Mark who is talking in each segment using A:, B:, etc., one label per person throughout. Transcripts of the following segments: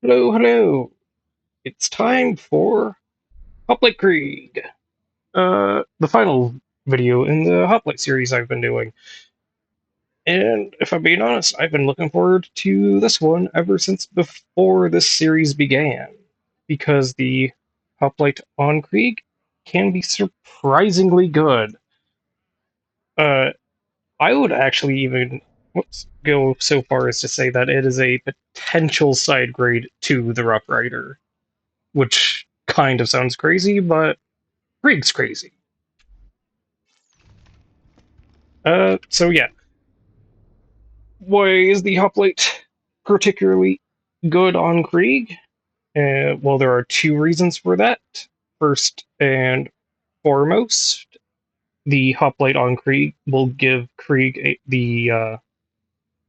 A: Hello, hello. It's time for Hoplite Krieg. The final video in the Hoplite series I've been doing. And if I'm being honest, I've been looking forward to this one ever since before this series began. Because the Hoplite on Krieg can be surprisingly good. Uh, I would actually even go so far as to say that it is a potential side grade to the Rough Rider, which kind of sounds crazy, but Krieg's crazy. So yeah, why is the hoplite particularly good on Krieg? Well, there are two reasons for that. First and foremost, the hoplite on Krieg will give Krieg the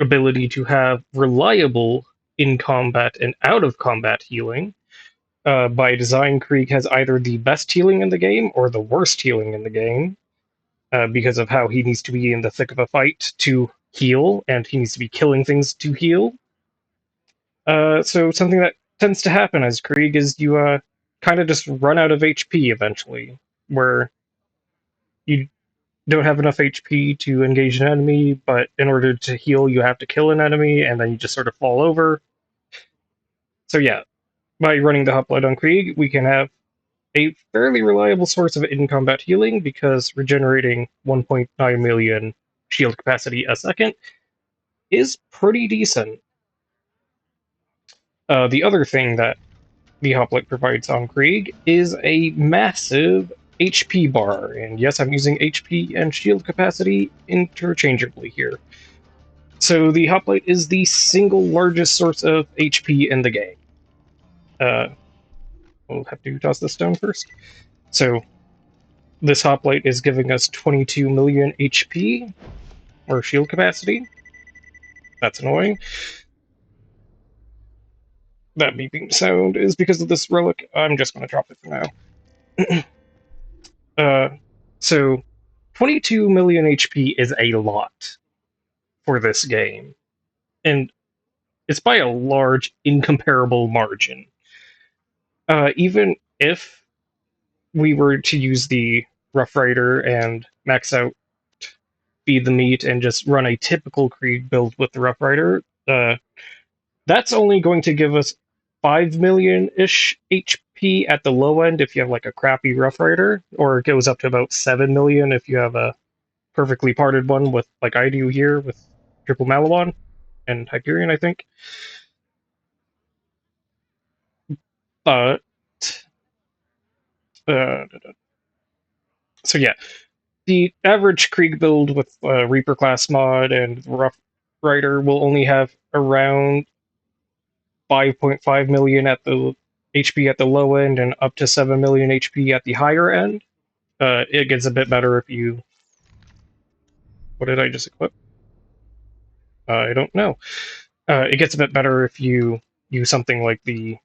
A: ability to have reliable in combat and out of combat healing. By design, Krieg has either the best healing in the game or the worst healing in the game, because of how he needs to be in the thick of a fight to heal, and he needs to be killing things to heal. So something that tends to happen as Krieg is you kind of just run out of HP eventually, where you don't have enough HP to engage an enemy, but in order to heal, you have to kill an enemy, and then you just sort of fall over. So yeah, by running the Hoplite on Krieg, we can have a fairly reliable source of in-combat healing because regenerating 1.9 million shield capacity a second is pretty decent. The other thing that the Hoplite provides on Krieg is a massive HP bar, and yes, I'm using HP and shield capacity interchangeably here. So the Hoplite is the single largest source of HP in the game. Uh, we'll have to toss this down first. So this Hoplite is giving us 22 million HP, or shield capacity. That's annoying. That beeping sound is because of this relic. I'm just going to drop it for now. So 22 million HP is a lot for this game, and it's by a large, incomparable margin. Even if we were to use the Rough Rider and max out Feed the Meat and just run a typical Krieg build with the Rough Rider, that's only going to give us 5 million ish HP at the low end if you have like a crappy Rough Rider, or it goes up to about 7 million if you have a perfectly parted one with like I do here with triple Malawon and Hyperion, I think. But uh, so yeah, the average Krieg build with Reaper class mod and Rough Rider will only have around 5.5 million at the HP at the low end and up to 7 million HP at the higher end. It gets a bit better if you. What did I just equip? I don't know. It gets a bit better if you use something like the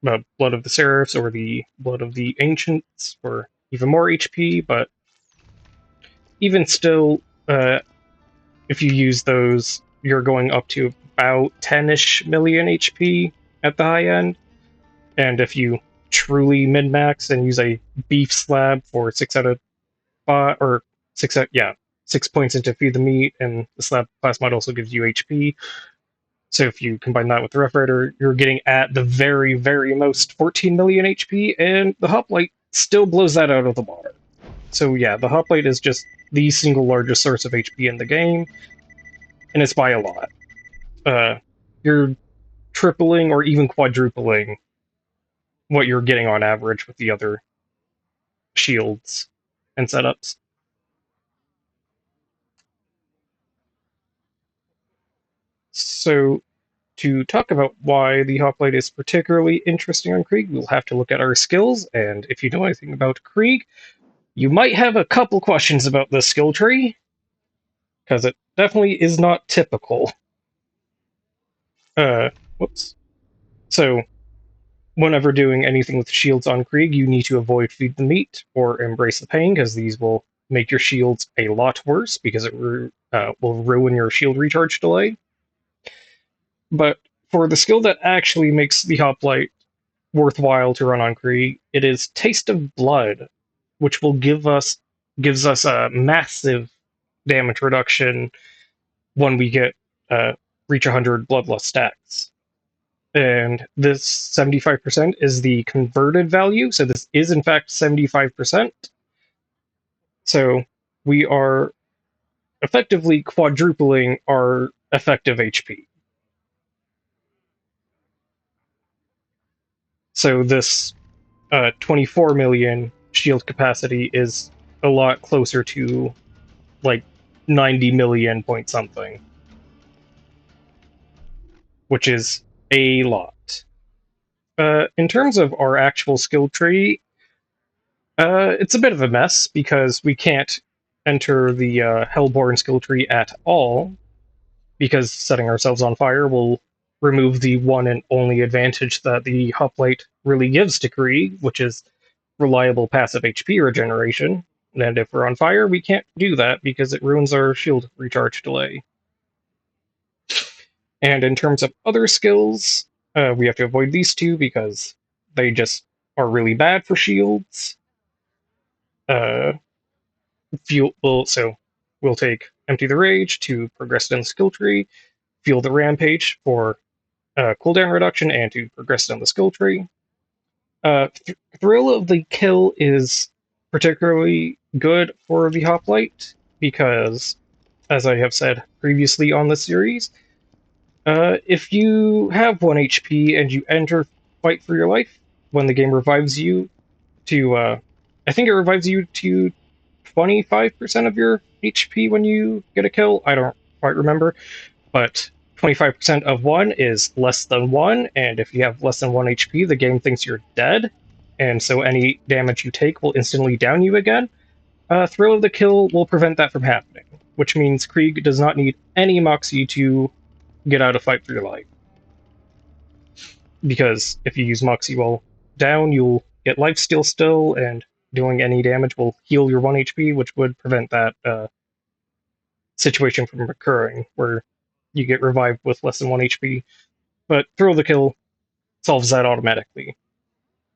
A: Blood of the Seraphs or the Blood of the Ancients for even more HP, but even still, if you use those, you're going up to about 10-ish million HP at the high end. And if you truly min-max and use a beef slab for 6 out of 5, or 6 out, yeah, 6 points into Feed the Meat, and the slab class mod also gives you HP. So if you combine that with the Rough Rider, you're getting at the very, very most 14 million HP, and the Hoplite still blows that out of the water. So yeah, the Hoplite is just the single largest source of HP in the game, and it's by a lot. You're tripling or even quadrupling what you're getting on average with the other shields and setups. So to talk about why the Hoplite is particularly interesting on Krieg, we'll have to look at our skills, and if you know anything about Krieg, you might have a couple questions about the skill tree, because it definitely is not typical. Whoops. So, whenever doing anything with shields on Krieg, you need to avoid Feed the Meat or Embrace the Pain, because these will make your shields a lot worse, because it will ruin your shield recharge delay. But For the skill that actually makes the Hoplite worthwhile to run on Krieg, it is Taste of Blood, which will gives us a massive damage reduction when we get reach 100 bloodlust stacks. And this 75% is the converted value, so this is in fact 75%. So we are effectively quadrupling our effective HP. So this 24 million shield capacity is a lot closer to like 90 million point something, which is a lot. In terms of our actual skill tree, it's a bit of a mess because we can't enter the Hellborn skill tree at all, because setting ourselves on fire will remove the one and only advantage that the Hoplite really gives to Krieg, which is reliable passive HP regeneration. And if we're on fire, we can't do that because it ruins our shield recharge delay. And in terms of other skills, we have to avoid these two because they just are really bad for shields. So we'll take Empty the Rage to progress down the skill tree, Fuel the Rampage for cooldown reduction and to progress down the skill tree. Thrill of the Kill is particularly good for the Hoplite because, as I have said previously on this series, if you have 1 HP and you enter Fight for Your Life, when the game revives you to, I think it revives you to 25% of your HP when you get a kill. I don't quite remember, but 25% of 1 is less than 1, and if you have less than 1 HP, the game thinks you're dead, and so any damage you take will instantly down you again. Thrill of the Kill will prevent that from happening, which means Krieg does not need any Moxie to get out of Fight for Your Life. Because if you use Moxie while down, you'll get lifesteal still, and doing any damage will heal your 1 HP, which would prevent that situation from occurring, where you get revived with less than 1 HP. But Thrill of the Kill solves that automatically.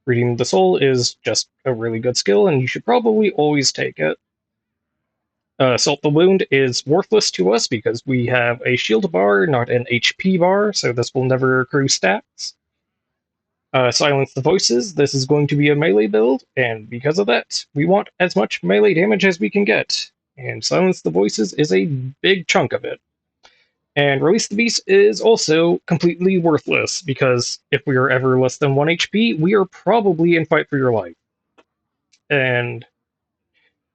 A: Redeem the Soul is just a really good skill, and you should probably always take it. Salt the Wound is worthless to us because we have a shield bar, not an HP bar, so this will never accrue stats. Silence the Voices, this is going to be a melee build, and because of that, we want as much melee damage as we can get, and Silence the Voices is a big chunk of it. And Release the Beast is also completely worthless, because if we are ever less than 1 HP, we are probably in Fight for Your Life. And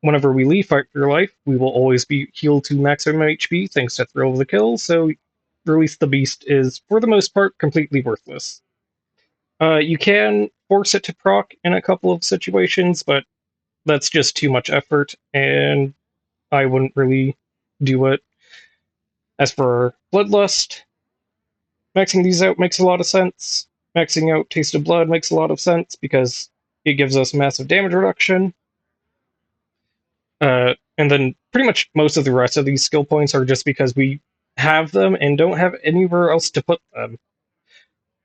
A: whenever we leave Fight for Your Life, we will always be healed to maximum HP thanks to Thrill of the Kill, so Release the Beast is, for the most part, completely worthless. You can force it to proc in a couple of situations, but that's just too much effort, and I wouldn't really do it. As for Bloodlust, maxing these out makes a lot of sense. Maxing out Taste of Blood makes a lot of sense because it gives us massive damage reduction. And then pretty much most of the rest of these skill points are just because we have them and don't have anywhere else to put them.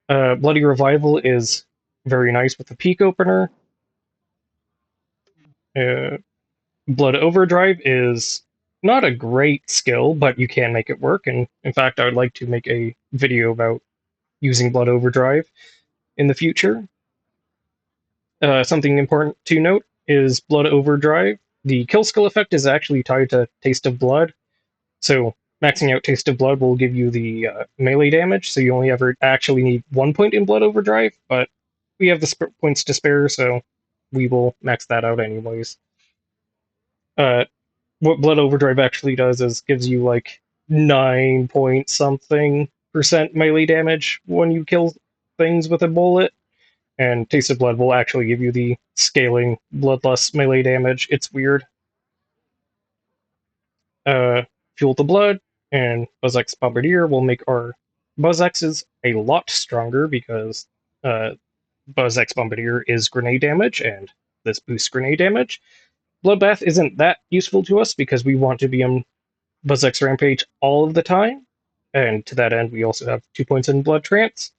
A: Bloody Revival is very nice with the peak opener. Blood Overdrive is not a great skill, but you can make it work, and in fact I would like to make a video about using Blood Overdrive in the future. Something important to note is Blood Overdrive. The kill skill effect is actually tied to Taste of Blood, so maxing out Taste of Blood will give you the melee damage, so you only ever actually need 1 point in Blood Overdrive, but we have the points to spare, so we will max that out anyways. What Blood Overdrive actually does is gives you like 9 point something % melee damage when you kill things with a bullet, and Taste of Blood will actually give you the scaling bloodlust melee damage. It's weird. Fuel the Blood and BuzzX Bombardier will make our BuzzXs a lot stronger because BuzzX Bombardier is grenade damage, and this boosts grenade damage. Bloodbath isn't that useful to us because we want to be on BuzzX Rampage all of the time, and to that end, we also have 2 points in Blood Trance.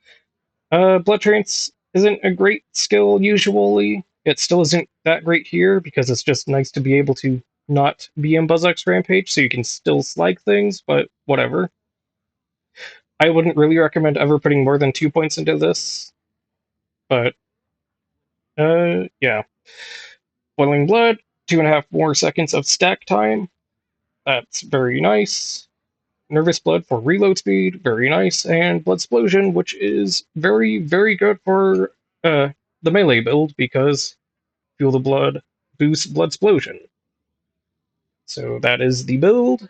A: Blood Trance isn't a great skill usually. It still isn't that great here because it's just nice to be able to not be in Buzzux Rampage, so you can still slag things, but whatever. I wouldn't really recommend ever putting more than 2 points into this, but yeah. Boiling Blood, 2.5 more seconds of stack time. That's very nice. Nervous Blood for reload speed, very nice. And Blood Explosion, which is very, very good for the melee build because Feel the Blood boosts Blood Explosion. So that is the build.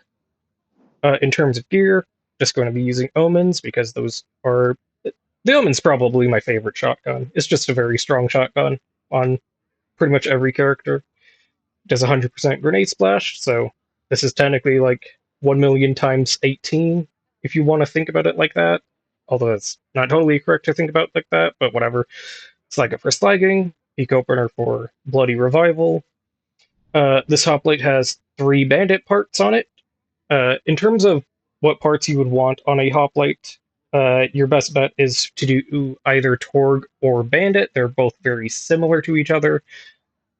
A: In terms of gear, just going to be using Omens because those are... The Omen's probably my favorite shotgun. It's just a very strong shotgun on pretty much every character. It does 100% grenade splash, so this is technically like 1 million times 18, if you want to think about it like that. Although it's not totally correct to think about it like that, but whatever. Slag it for slagging, peak opener for bloody revival. This hoplite has 3 bandit parts on it. In terms of what parts you would want on a hoplite, your best bet is to do either Torg or Bandit. They're both very similar to each other.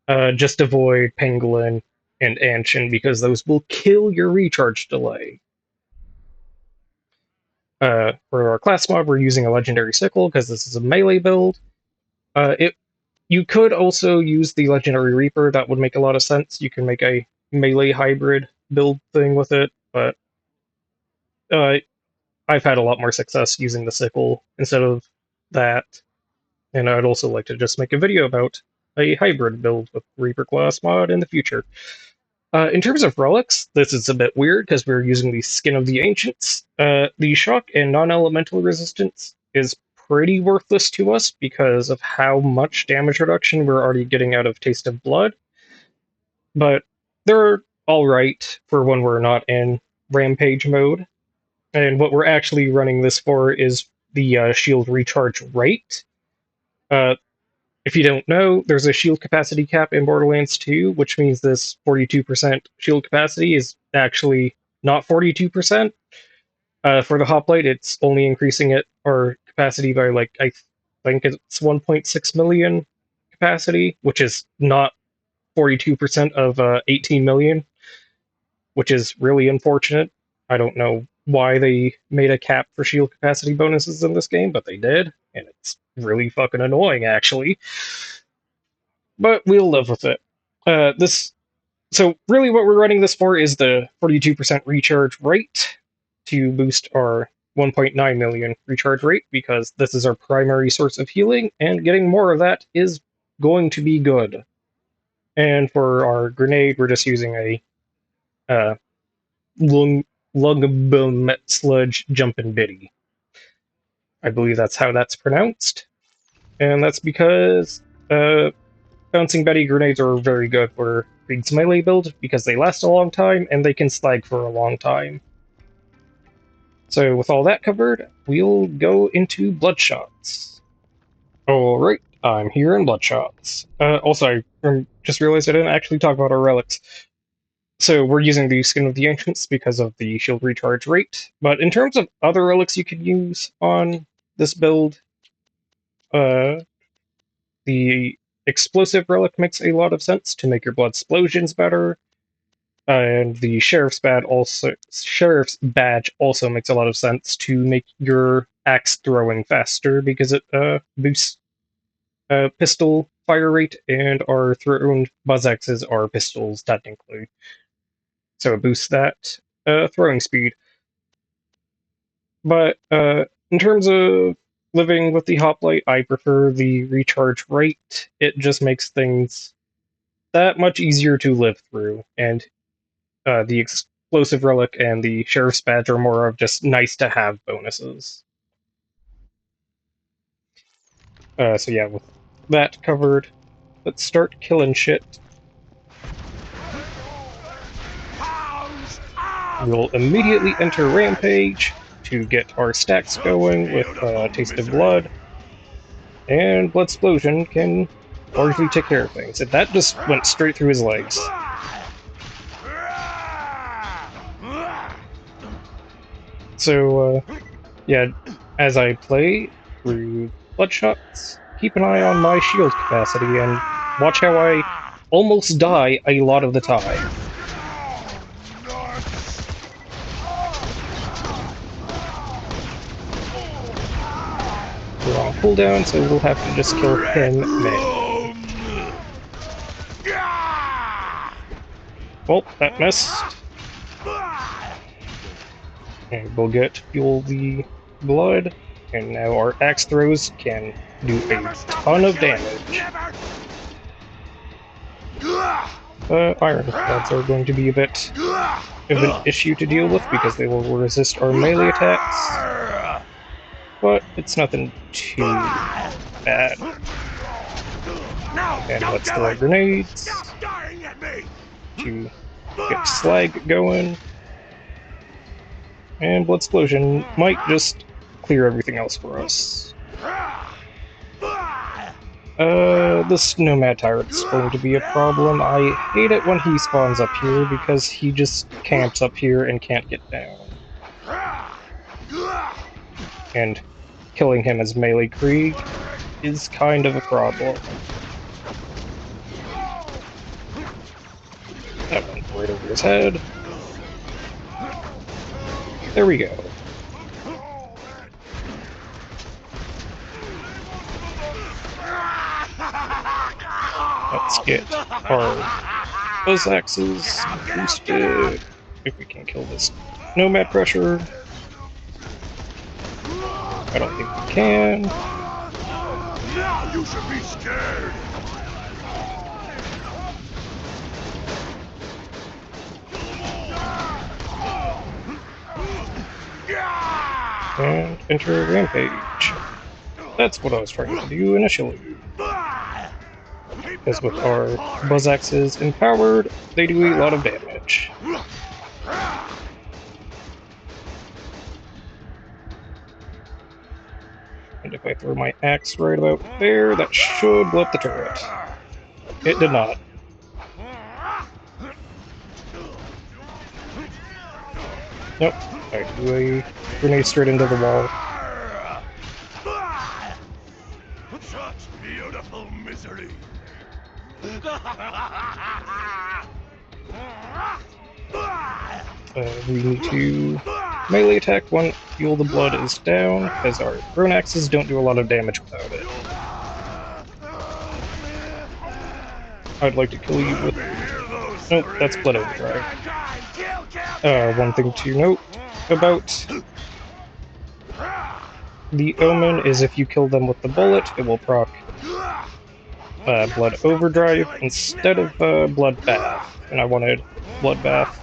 A: Just avoid Pangolin and Anshin because those will kill your recharge delay. For our class mob, we're using a Legendary Sickle because this is a melee build. You could also use the Legendary Reaper. That would make a lot of sense. You can make a melee hybrid build thing with it, but I've had a lot more success using the sickle instead of that, and I'd also like to just make a video about a hybrid build with Reaper class mod in the future. In terms of relics, this is a bit weird because we're using the Skin of the Ancients. The shock and non-elemental resistance is pretty worthless to us because of how much damage reduction we're already getting out of Taste of Blood, but they're alright for when we're not in Rampage mode. And what we're actually running this for is the shield recharge rate. If you don't know, there's a shield capacity cap in Borderlands 2, which means this 42% shield capacity is actually not 42%. For the hoplite, it's only increasing it or capacity by like I think it's 1.6 million capacity, which is not 42% of 18 million, which is really unfortunate. I don't know why they made a cap for shield capacity bonuses in this game, but they did, and it's really fucking annoying, actually. But we'll live with it. So really what we're running this for is the 42% recharge rate to boost our 1.9 million recharge rate, because this is our primary source of healing, and getting more of that is going to be good. And for our grenade, we're just using a Lungabum Sludge Jumpin' Biddy. I believe that's how that's pronounced. And that's because Bouncing Betty grenades are very good for Krieg's melee build because they last a long time and they can slag for a long time. So with all that covered, we'll go into Bloodshots. Alright, I'm here in Bloodshots. Also, I just realized I didn't actually talk about our relics. So we're using the Skin of the Ancients because of the shield recharge rate. But in terms of other relics you could use on this build, the Explosive relic makes a lot of sense to make your blood explosions better. And the Sheriff's Badge also makes a lot of sense to make your axe throwing faster because it boosts pistol fire rate, and our thrown buzz axes are pistols technically. So it boosts that throwing speed. But in terms of living with the hoplite, I prefer the recharge rate. It just makes things that much easier to live through, and the explosive relic and the sheriff's badge are more of just nice to have bonuses. So yeah, with that covered, let's start killing shit. We'll immediately enter Rampage to get our stacks going with Taste of Blood, and Blood Explosion can largely take care of things. And that just went straight through his legs. So, yeah, as I play through Bloodshots, keep an eye on my shield capacity and watch how I almost die a lot of the time. We're on cooldown, so we'll have to just kill him manually. Well, that missed. And we'll get Fuel the Blood, and now our axe throws can do a ton of damage. Iron Bloods are going to be a bit of an issue to deal with because they will resist our melee attacks, but it's nothing too bad. And let's throw grenades to get slag going. And Blood Explosion might just clear everything else for us. This Nomad Tyrant's going to be a problem. I hate it when he spawns up here because he just camps up here and can't get down. And killing him as melee Krieg is kind of a problem. That went right over his head. There we go. Let's get our buzz axes boosted. If we can kill this Nomad pressure. I don't think we can.
B: Now you should be scared.
A: And enter Rampage. That's what I was trying to do initially. Because with our buzz axes empowered, they do a lot of damage. And if I throw my axe right about there, that should blow up the turret. It did not. Nope. I do a grenade straight into the wall.
B: Such beautiful misery.
A: We need to melee attack when Fuel the Blood is down, as our thrown axes don't do a lot of damage without it. I'd like to kill you with... Nope, that's Blood Overdrive. One thing to note about the Omen is if you kill them with the bullet, it will proc Blood Overdrive instead of Bloodbath, and I wanted Bloodbath.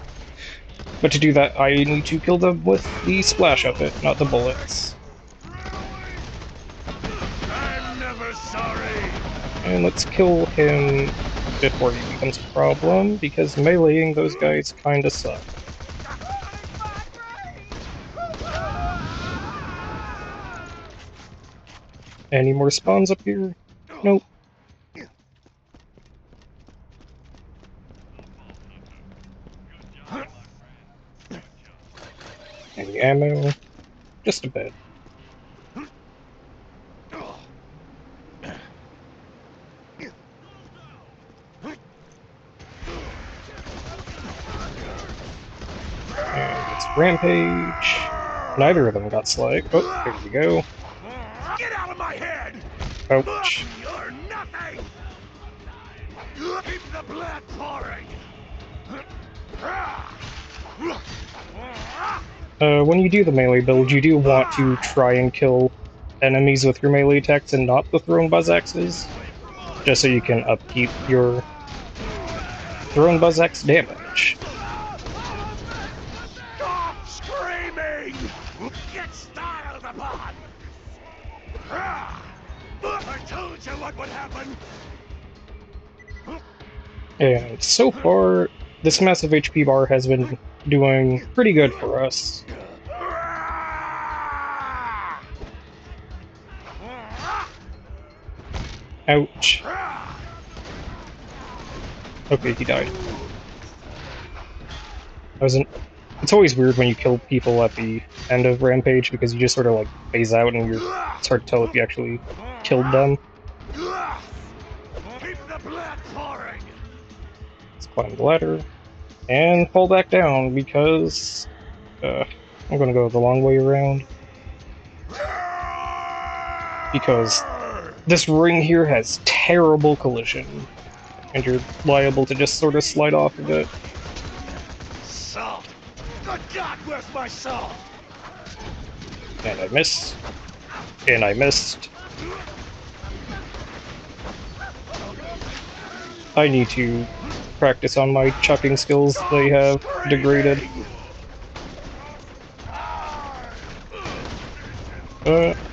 A: But to do that, I need to kill them with the splash of it, not the bullets.
B: I'm never sorry.
A: And let's kill him before he becomes a problem, because meleeing those guys kinda suck. Any more spawns up here? Nope. Any ammo? Just a bit. And it's Rampage. Neither of them got slag. Oh, there we go.
B: Get out of my head!
A: Ouch.
B: You're nothing! Keep the blood pouring!
A: When you do the melee build, you do want to try and kill enemies with your melee attacks and not the thrown buzz axes, just so you can upkeep your thrown buzz axe damage.
B: Stop screaming! Get styled upon! I told you what would happen!
A: And so far, this massive HP bar has been doing pretty good for us. Ouch. Okay, he died. I It's always weird when you kill people at the end of Rampage because you just sort of like phase out and it's hard to tell if you actually killed them.
B: Keep the blood pouring.
A: Let's climb the ladder and fall back down because I'm gonna go the long way around because this ring here has terrible collision and you're liable to just sort of slide off of it.
B: Salt. Good God, where's my salt?
A: And I missed. And I missed. I need to practice on my chucking skills. They have degraded.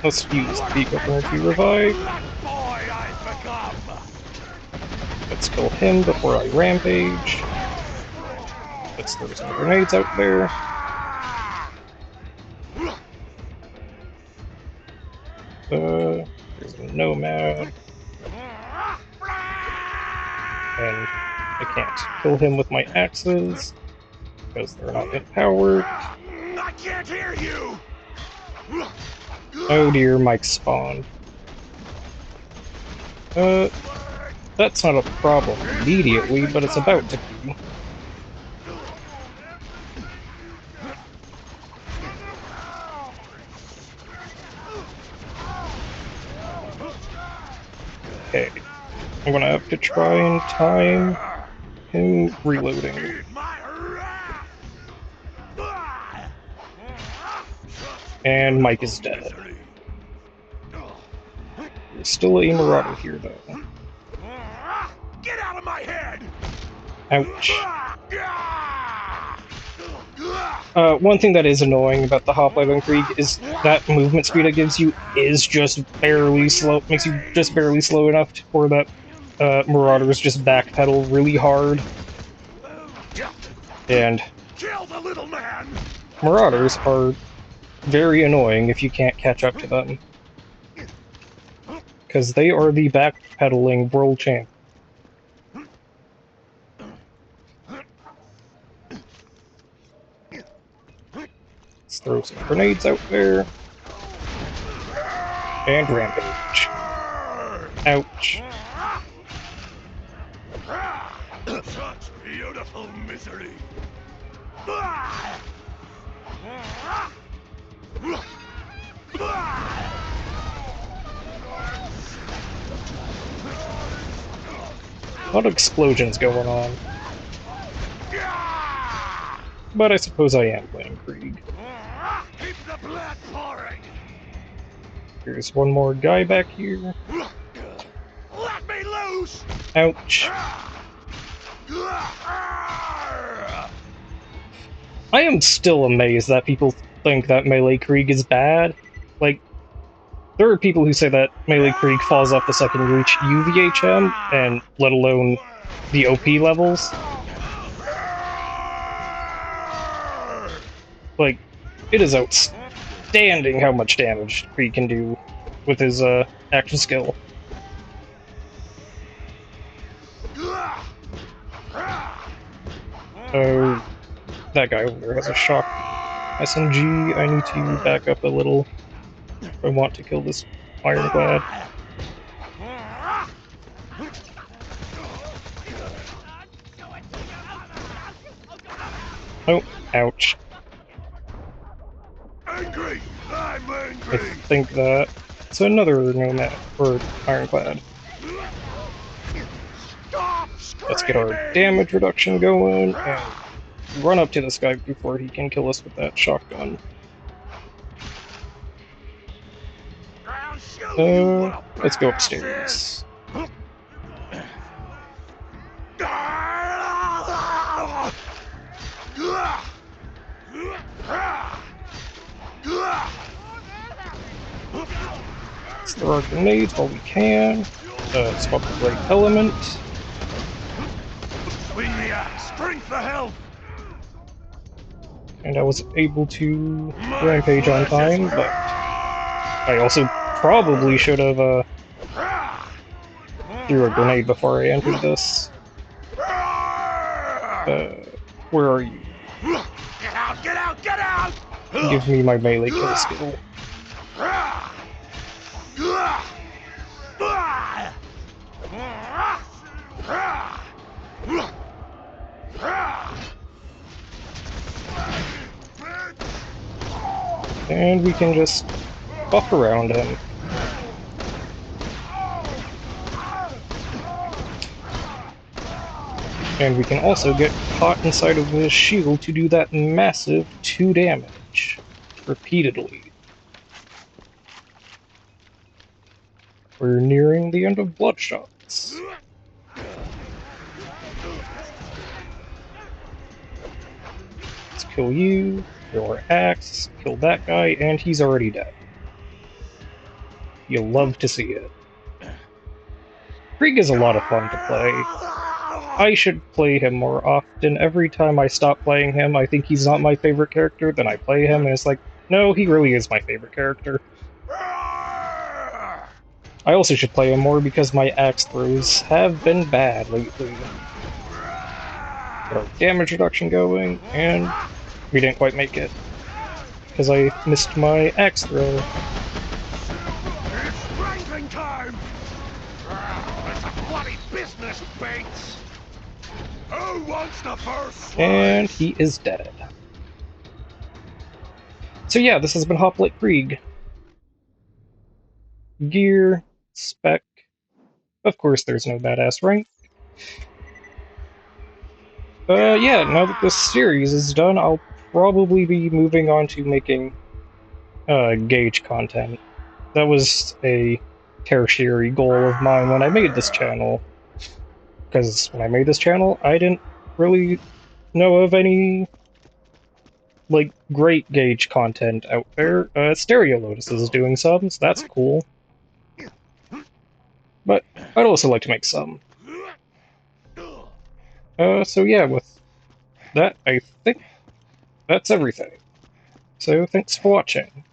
A: Let's use the opener to revive. Let's kill him before I rampage. Let's throw some grenades out there. There's a nomad. And I can't kill him with my axes because they're not empowered.
B: I can't hear you.
A: Oh dear, Mike spawned. That's not a problem immediately, but it's about to be. Okay, I'm gonna have to try and time him reloading. And Mike is dead. There's still a marauder here, though.
B: Get out of my head!
A: Ouch. One thing that is annoying about the Hoplite Krieg is that movement speed it gives you is just barely slow, makes you just barely slow enough for that Marauders just backpedal really hard. And
B: kill the little man.
A: Marauders are very annoying if you can't catch up to them. Because they are the backpedaling world champ. Let's throw some grenades out there. And rampage. Ouch.
B: Such beautiful misery.
A: A lot of explosions going on. But I suppose I am playing Krieg.
B: Keep the blood pouring.
A: Here's one more guy back here.
B: Let me loose.
A: Ouch. I am still amazed that people think that melee Krieg is bad. Like, there are people who say that melee Krieg falls off the second you reach UVHM, and let alone the OP levels. Like, it is outstanding how much damage Krieg can do with his action skill. Oh, that guy over there has a shock SMG. I need to back up a little if I want to kill this ironclad. Oh, ouch.
B: Angry! I'm angry!
A: I think that it's another nomad, or ironclad. Let's get our damage reduction going, and run up to this guy before he can kill us with that shotgun. Let's go upstairs. Let's throw our grenades while we can. Swap the great element.
B: Swing the axe, drink the health.
A: And I was able to rampage on time, but I also probably should have threw a grenade before I entered this. Where are you?
B: Get out Get out! Get out!
A: Give me my melee kill skill. And we can just buff around him. And we can also get caught inside of his shield to do that massive 2 damage. Repeatedly. We're nearing the end of Bloodshots. Let's kill you, kill our axe, kill that guy, and he's already dead. You'll love to see it. Krieg is a lot of fun to play. I should play him more often. Every time I stop playing him, I think he's not my favorite character, then I play him, and it's like, no, he really is my favorite character. I also should play him more because my axe throws have been bad lately. Get our damage reduction going, and we didn't quite make it. Because I missed my axe throw.
B: It's wrangling time! It's a bloody business, Bates! Who wants the first slice?
A: And he is dead. So yeah, this has been Hoplite Krieg. Gear, spec. Of course, there's no badass rank. Yeah, now that this series is done, I'll probably be moving on to making gauge content. That was a tertiary goal of mine when I made this channel. Because when I made this channel, I didn't really know of any like great gauge content out there. Stereo Lotus is doing some, so that's cool. But I'd also like to make some. So yeah, with that, I think that's everything. So thanks for watching.